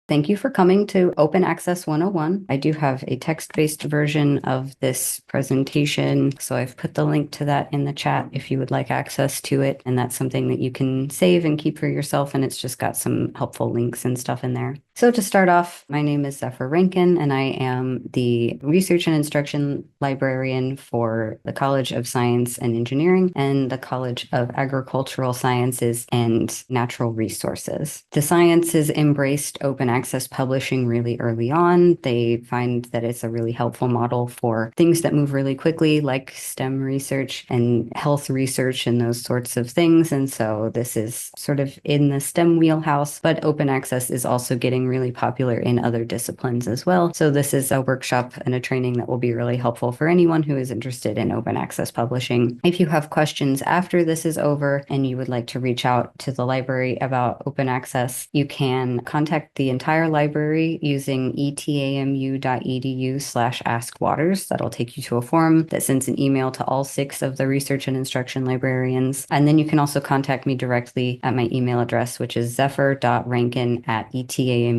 Thank you for coming to Open Access 101. I do have a text-based version of this presentation, so I've put the link to that in the chat if you would like access to it. And that's something that you can save and keep for yourself, and it's just got some helpful links and stuff in there. So to start off, my name is Zephyr Rankin, and I am the Research and Instruction Librarian for the College of Science and Engineering and the College of Agricultural Sciences and Natural Resources. The sciences embraced open access publishing really early on. They find that it's a really helpful model for things that move really quickly, like STEM research and health research and those sorts of things. And so this is sort of in the STEM wheelhouse, but open access is also getting really popular in other disciplines as well. So this is a workshop and a training that will be really helpful for anyone who is interested in open access publishing. If you have questions after this is over and you would like to reach out to the library about open access, you can contact the entire library using etamu.edu/AskWaters. That'll take you to a form that sends an email to all 6 of the research and instruction librarians. And then you can also contact me directly at my email address, which is zephyr.rankin@etamu.edu.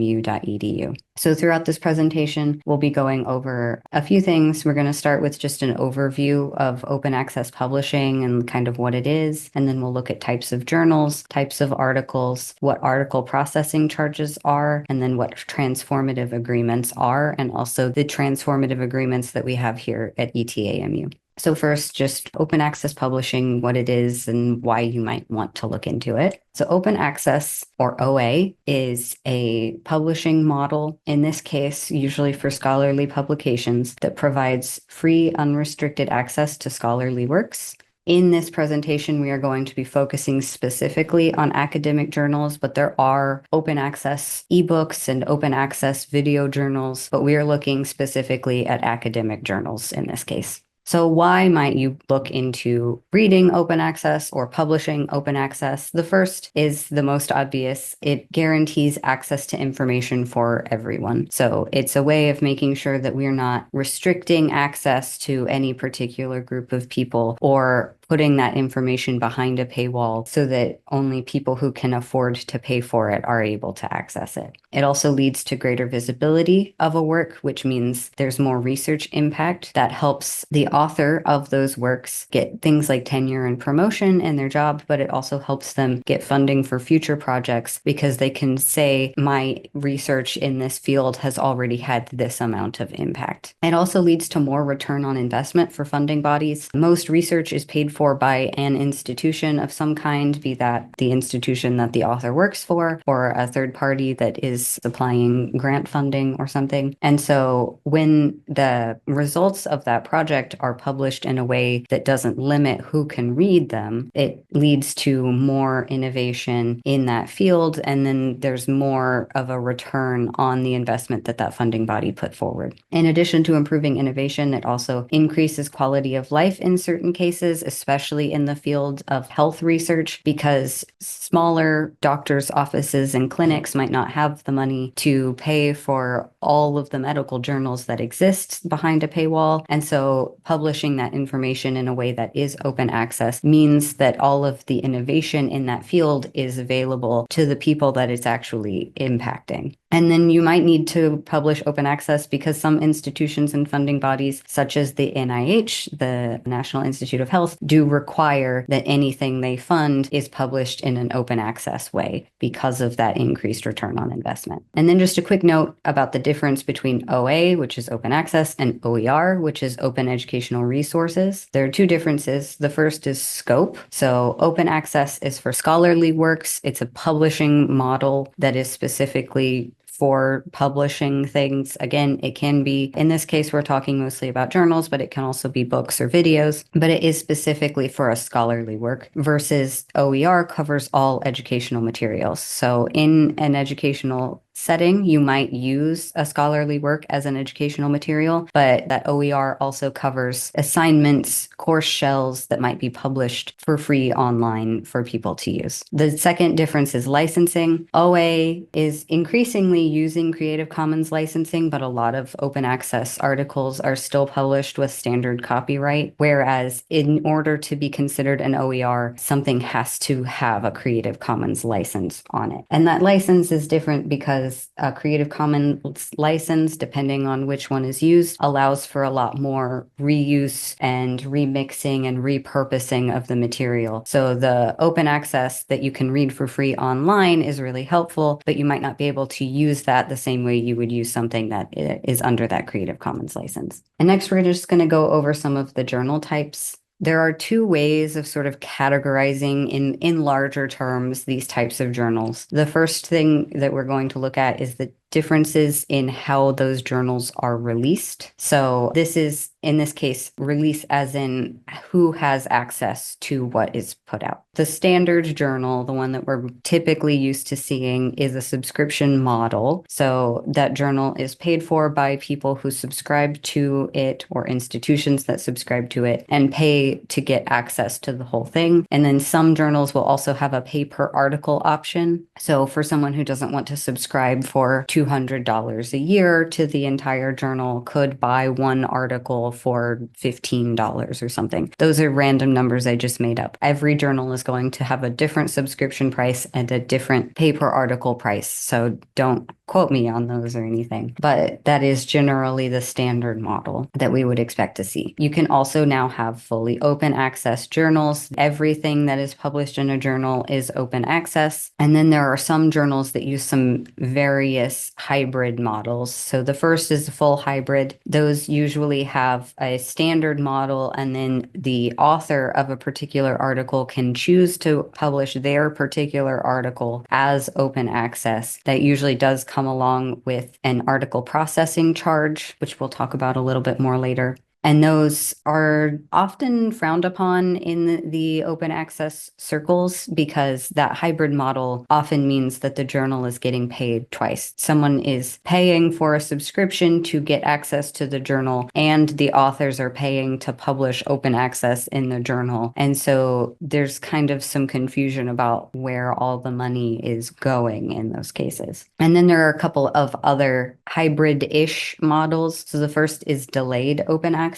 So throughout this presentation, we'll be going over a few things. We're going to start with just an overview of open access publishing and kind of what it is. And then we'll look at types of journals, types of articles, what article processing charges are, and then what transformative agreements are, and also the transformative agreements that we have here at ETAMU. So first, just open access publishing, what it is and why you might want to look into it. So open access, or OA, is a publishing model, in this case, usually for scholarly publications, that provides free, unrestricted access to scholarly works. In this presentation, we are going to be focusing specifically on academic journals, but there are open access ebooks and open access video journals, but we are looking specifically at academic journals in this case. So why might you look into reading open access or publishing open access? The first is the most obvious. It guarantees access to information for everyone. So it's a way of making sure that we're not restricting access to any particular group of people or putting that information behind a paywall so that only people who can afford to pay for it are able to access it. It also leads to greater visibility of a work, which means there's more research impact that helps the author of those works get things like tenure and promotion in their job, but it also helps them get funding for future projects because they can say, my research in this field has already had this amount of impact. It also leads to more return on investment for funding bodies. Most research is paid for by an institution of some kind, be that the institution that the author works for or a third party that is supplying grant funding or something. And so when the results of that project are published in a way that doesn't limit who can read them, it leads to more innovation in that field. And then there's more of a return on the investment that that funding body put forward. In addition to improving innovation, it also increases quality of life in certain cases, especially in the field of health research, because smaller doctors' offices and clinics might not have the money to pay for all of the medical journals that exist behind a paywall. And so publishing that information in a way that is open access means that all of the innovation in that field is available to the people that it's actually impacting. And then you might need to publish open access because some institutions and funding bodies, such as the NIH, the National Institute of Health, do require that anything they fund is published in an open access way because of that increased return on investment. And then just a quick note about the difference between OA, which is open access, and OER, which is open educational resources. There are 2 differences. The first is scope. So open access is for scholarly works. It's a publishing model that is specifically for publishing things. Again, it can be, in this case, we're talking mostly about journals, but it can also be books or videos, but it is specifically for a scholarly work, versus OER covers all educational materials. So in an educational setting, you might use a scholarly work as an educational material, but that OER also covers assignments, course shells that might be published for free online for people to use. The second difference is licensing. OA is increasingly using Creative Commons licensing, but a lot of open access articles are still published with standard copyright, whereas in order to be considered an OER, something has to have a Creative Commons license on it. And that license is different because because a Creative Commons license, depending on which one is used, allows for a lot more reuse and remixing and repurposing of the material. So the open access that you can read for free online is really helpful, but you might not be able to use that the same way you would use something that is under that Creative Commons license. And next, we're just going to go over some of the journal types. There are two ways of sort of categorizing in larger terms these types of journals. The first thing that we're going to look at is the differences in how those journals are released. So this is, in this case, release as in who has access to what is put out. The standard journal, the one that we're typically used to seeing, is a subscription model. So that journal is paid for by people who subscribe to it or institutions that subscribe to it and pay to get access to the whole thing. And then some journals will also have a pay per article option. So for someone who doesn't want to subscribe for $200 a year to the entire journal, could buy one article for $15 or something. Those are random numbers I just made up. Every journal is going to have a different subscription price and a different pay per article price. So don't quote me on those or anything, but that is generally the standard model that we would expect to see. You can also now have fully open access journals. Everything that is published in a journal is open access. And then there are some journals that use some various hybrid models. So the first is the full hybrid. Those usually have a standard model, and then the author of a particular article can choose to publish their particular article as open access. That usually does come along with an article processing charge, which we'll talk about a little bit more later. And those are often frowned upon in the open access circles because that hybrid model often means that the journal is getting paid twice. Someone is paying for a subscription to get access to the journal, and the authors are paying to publish open access in the journal. And so there's kind of some confusion about where all the money is going in those cases. And then there are a couple of other hybrid-ish models. So the first is delayed open access.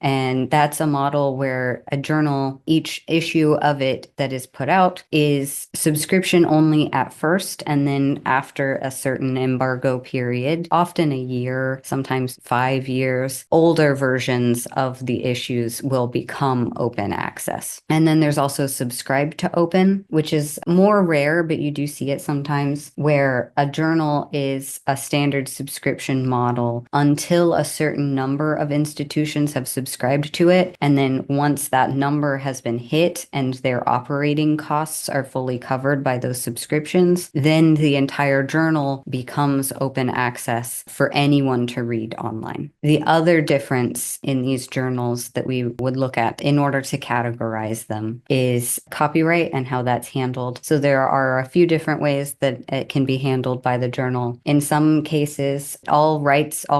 And that's a model where a journal, each issue of it that is put out is subscription only at first. And then after a certain embargo period, often a year, sometimes 5 years, older versions of the issues will become open access. And then there's also subscribe to open, which is more rare, but you do see it sometimes, where a journal is a standard subscription model until a certain number of institutions have subscribed to it. And then once that number has been hit and their operating costs are fully covered by those subscriptions, then the entire journal becomes open access for anyone to read online. The other difference in these journals that we would look at in order to categorize them is copyright and how that's handled. So there are a few different ways that it can be handled by the journal. In some cases, all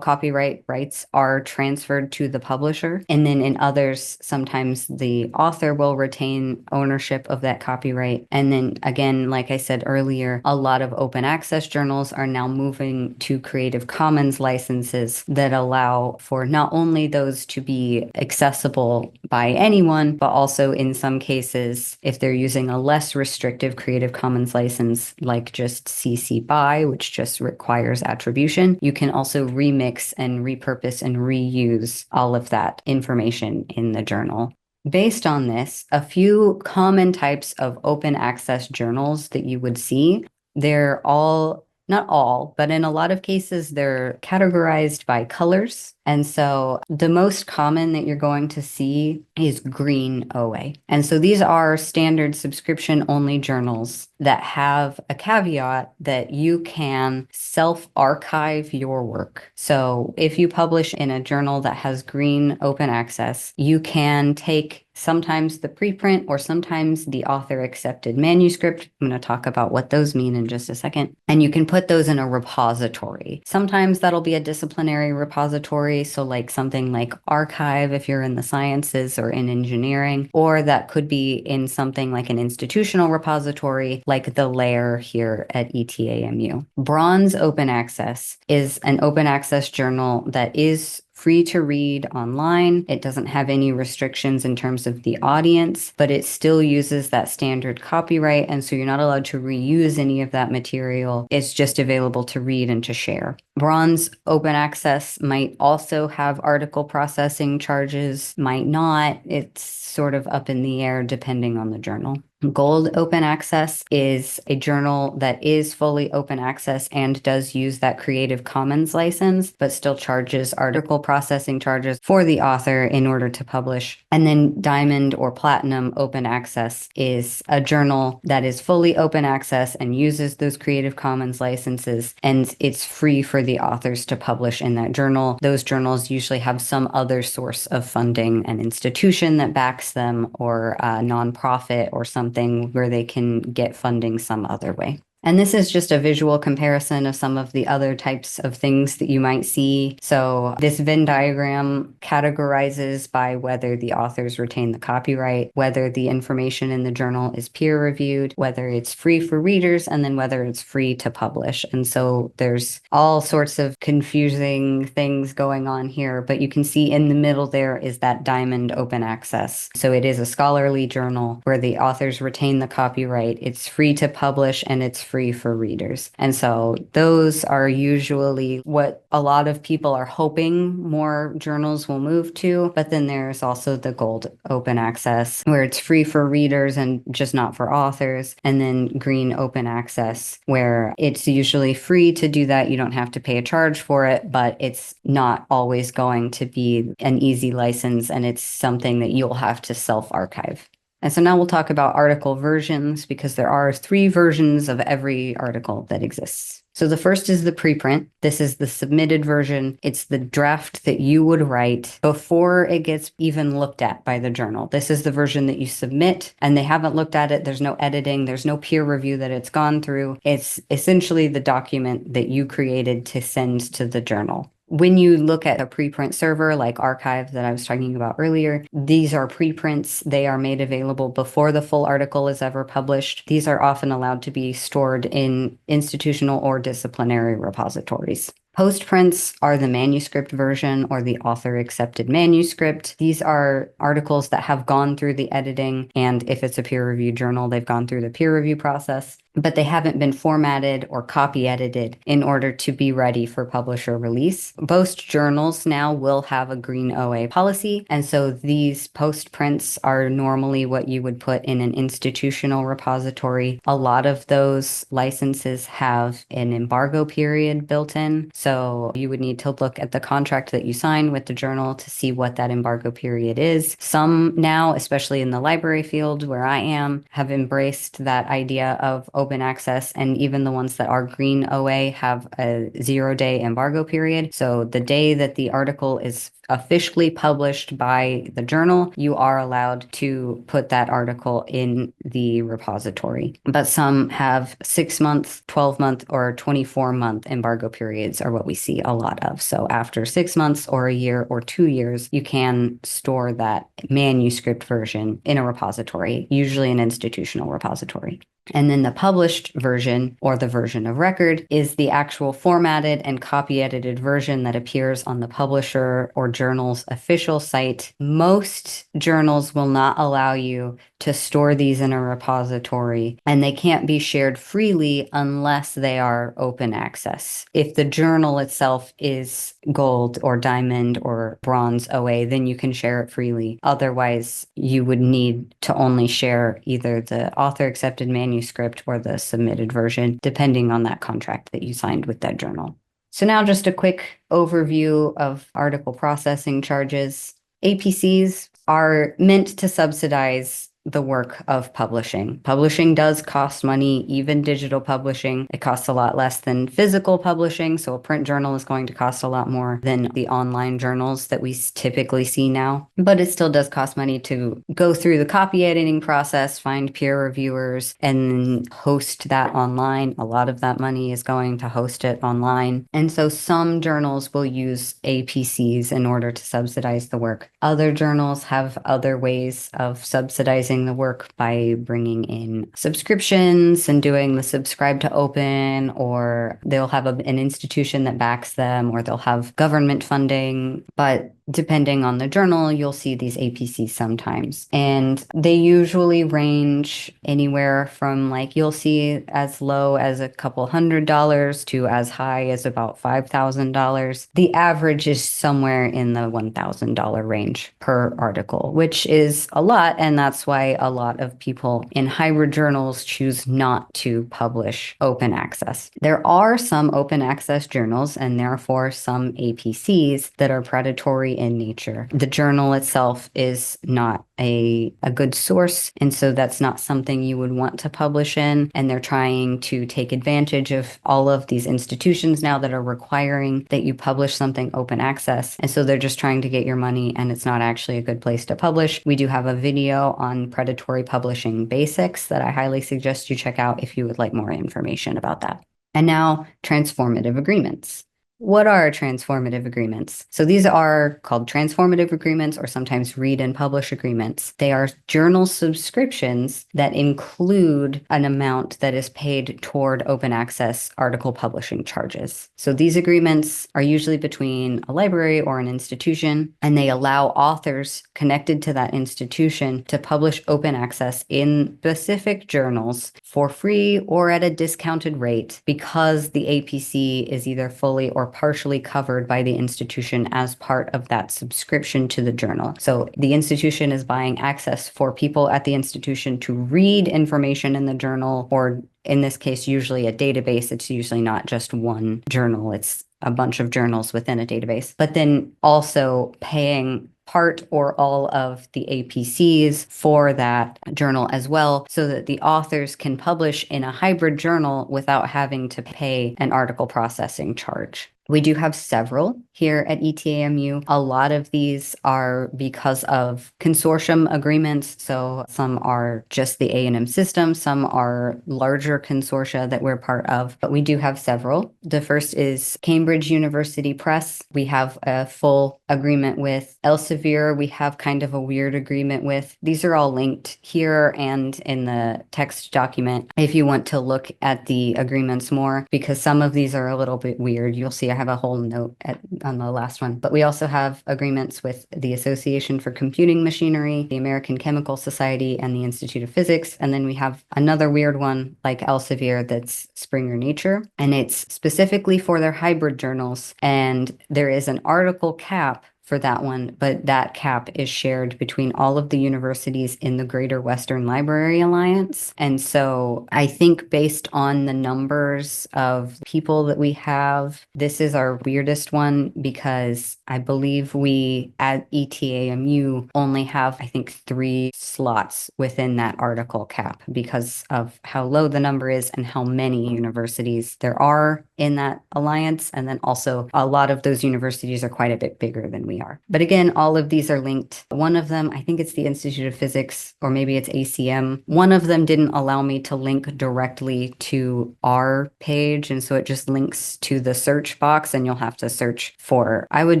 copyright rights are transferred to the publisher. And then in others, sometimes the author will retain ownership of that copyright. And then again, like I said earlier, a lot of open access journals are now moving to Creative Commons licenses that allow for not only those to be accessible by anyone, but also in some cases, if they're using a less restrictive Creative Commons license, like just CC BY, which just requires attribution, you can also remix and repurpose and reuse all of that information in the journal. Based on this, a few common types of open access journals that you would see, they're all, not all, but in a lot of cases, they're categorized by colors. And so the most common that you're going to see is green OA. And so these are standard subscription only journals that have a caveat that you can self-archive your work. So if you publish in a journal that has green open access, you can take sometimes the preprint or sometimes the author accepted manuscript. I'm going to talk about what those mean in just a second. And you can put those in a repository. Sometimes that'll be a disciplinary repository. So like something like archive if you're in the sciences or in engineering, or that could be in something like an institutional repository like the Lair here at ETAMU. Bronze Open Access is an open access journal that is free to read online. It doesn't have any restrictions in terms of the audience, but it still uses that standard copyright. And so you're not allowed to reuse any of that material. It's just available to read and to share. Bronze open access might also have article processing charges, might not. It's sort of up in the air depending on the journal. Gold open access is a journal that is fully open access and does use that Creative Commons license, but still charges article processing charges for the author in order to publish. And then diamond or platinum open access is a journal that is fully open access and uses those Creative Commons licenses, and it's free for the authors to publish in that journal. Those journals usually have some other source of funding, an institution that backs them, or a nonprofit or something where they can get funding some other way. And this is just a visual comparison of some of the other types of things that you might see. So this Venn diagram categorizes by whether the authors retain the copyright, whether the information in the journal is peer reviewed, whether it's free for readers, and then whether it's free to publish. And so there's all sorts of confusing things going on here, but you can see in the middle there is that diamond open access. So it is a scholarly journal where the authors retain the copyright. It's free to publish and it's free for readers. And so those are usually what a lot of people are hoping more journals will move to. But then there's also the gold open access where it's free for readers and just not for authors. And then green open access where it's usually free to do that. You don't have to pay a charge for it, but it's not always going to be an easy license, and it's something that you'll have to self-archive. And so now we'll talk about article versions, because there are 3 versions of every article that exists. So the first is the preprint. This is the submitted version. It's the draft that you would write before it gets even looked at by the journal. This is the version that you submit, and they haven't looked at it. There's no editing. There's no peer review that it's gone through. It's essentially the document that you created to send to the journal. When you look at a preprint server like Archive that I was talking about earlier, these are preprints. They are made available before the full article is ever published. These are often allowed to be stored in institutional or disciplinary repositories. Postprints are the manuscript version or the author-accepted manuscript. These are articles that have gone through the editing, and if it's a peer-reviewed journal, they've gone through the peer review process, but they haven't been formatted or copy edited in order to be ready for publisher release. Most journals now will have a green OA policy, and so these postprints are normally what you would put in an institutional repository. A lot of those licenses have an embargo period built in. So you would need to look at the contract that you sign with the journal to see what that embargo period is. Some now, especially in the library field where I am, have embraced that idea of open access, and even the ones that are green OA have a 0-day embargo period. So the day that the article is officially published by the journal, you are allowed to put that article in the repository. But some have 6-month, 12-month, or 24-month embargo periods are what we see a lot of. So after 6 months or a year or 2 years, you can store that manuscript version in a repository, usually an institutional repository. And then the published version, or the version of record, is the actual formatted and copy edited version that appears on the publisher or journal's official site. Most journals will not allow you to store these in a repository, and they can't be shared freely unless they are open access. If the journal itself is gold or diamond or bronze OA, then you can share it freely. Otherwise, you would need to only share either the author accepted manuscript or the submitted version, depending on that contract that you signed with that journal. So now just a quick overview of article processing charges. APCs are meant to subsidize the work of publishing. Publishing does cost money, even digital publishing. It costs a lot less than physical publishing, so a print journal is going to cost a lot more than the online journals that we typically see now. But it still does cost money to go through the copy editing process, find peer reviewers, and host that online. A lot of that money is going to host it online. And so some journals will use APCs in order to subsidize the work. Other journals have other ways of subsidizing monetizing the work by bringing in subscriptions and doing the subscribe to open, or they'll have an institution that backs them, or they'll have government funding. But depending on the journal, you'll see these APCs sometimes. And they usually range anywhere from, like, you'll see as low as a couple $100 to as high as about $5,000. The average is somewhere in the $1,000 range per article, which is a lot. And that's why a lot of people in hybrid journals choose not to publish open access. There are some open access journals and therefore some APCs that are predatory in nature. The journal itself is not a good source, and so that's not something you would want to publish in. And they're trying to take advantage of all of these institutions now that are requiring that you publish something open access. And so they're just trying to get your money, and it's not actually a good place to publish. We do have a video on predatory publishing basics that I highly suggest you check out if you would like more information about that. And now, transformative agreements. What are transformative agreements? So these are called transformative agreements, or sometimes read and publish agreements. They are journal subscriptions that include an amount that is paid toward open access article publishing charges. So these agreements are usually between a library or an institution, and they allow authors connected to that institution to publish open access in specific journals for free or at a discounted rate, because the APC is either fully or partially covered by the institution as part of that subscription to the journal. So the institution is buying access for people at the institution to read information in the journal, or in this case, usually a database. It's usually not just one journal, it's a bunch of journals within a database, but then also paying part or all of the APCs for that journal as well, so that the authors can publish in a hybrid journal without having to pay an article processing charge. We do have several here at ETAMU. A lot of these are because of consortium agreements. So some are just the A&M system, some are larger consortia that we're part of, but we do have several. The first is Cambridge University Press. We have a full agreement with Elsevier. We have kind of a weird agreement with. These are all linked here and in the text document if you want to look at the agreements more, because some of these are a little bit weird. You'll see I have a whole note on the last one. But we also have agreements with the Association for Computing Machinery, the American Chemical Society, and the Institute of Physics. And then we have another weird one like Elsevier that's Springer Nature, and it's specifically for their hybrid journals. And there is an article cap for that one, but that cap is shared between all of the universities in the Greater Western Library Alliance. And so I think based on the numbers of people that we have, this is our weirdest one, because I believe we at ETAMU only have, I think, 3 slots within that article cap because of how low the number is and how many universities there are in that alliance. And then also a lot of those universities are quite a bit bigger than we are. But again, all of these are linked. One of them, I think it's the Institute of Physics, or maybe it's ACM. One of them didn't allow me to link directly to our page. And so it just links to the search box, and you'll have to search for, I would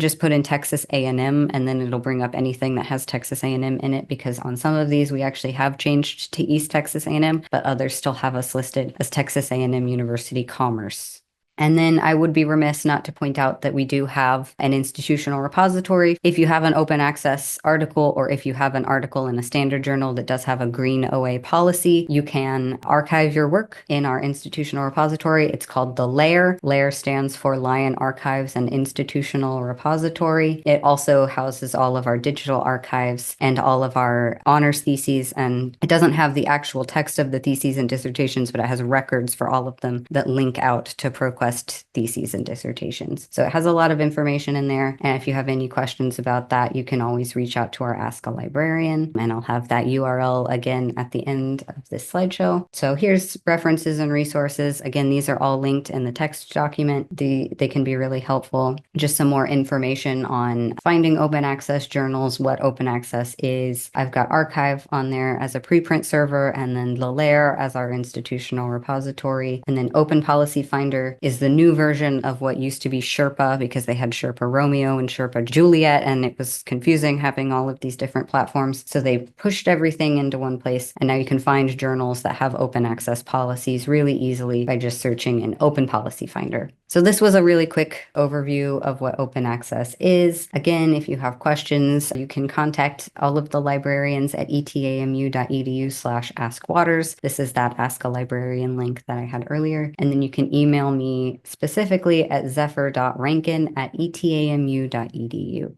just put in Texas A&M, and then it'll bring up anything that has Texas A&M in it, because on some of these, we actually have changed to East Texas A&M, but others still have us listed as Texas A&M University Commerce. And then I would be remiss not to point out that we do have an institutional repository. If you have an open access article, or if you have an article in a standard journal that does have a green OA policy, you can archive your work in our institutional repository. It's called the LAIR. LAIR stands for Lion Archives and Institutional Repository. It also houses all of our digital archives and all of our honors theses. And it doesn't have the actual text of the theses and dissertations, but it has records for all of them that link out to ProQuest theses and dissertations. So it has a lot of information in there. And if you have any questions about that, you can always reach out to our Ask a Librarian, and I'll have that URL again at the end of this slideshow. So here's references and resources. Again, these are all linked in the text document. They can be really helpful. Just some more information on finding open access journals, what open access is. I've got Archive on there as a preprint server, and then the LAIR as our institutional repository. And then Open Policy Finder is is the new version of what used to be Sherpa, because they had Sherpa Romeo and Sherpa Juliet, and it was confusing having all of these different platforms. So they pushed everything into one place, and now you can find journals that have open access policies really easily by just searching in Open Policy Finder. So this was a really quick overview of what open access is. Again, if you have questions, you can contact all of the librarians at etamu.edu/AskWaters. This is that Ask a Librarian link that I had earlier. And then you can email me specifically at zephyr.rankin@etamu.edu.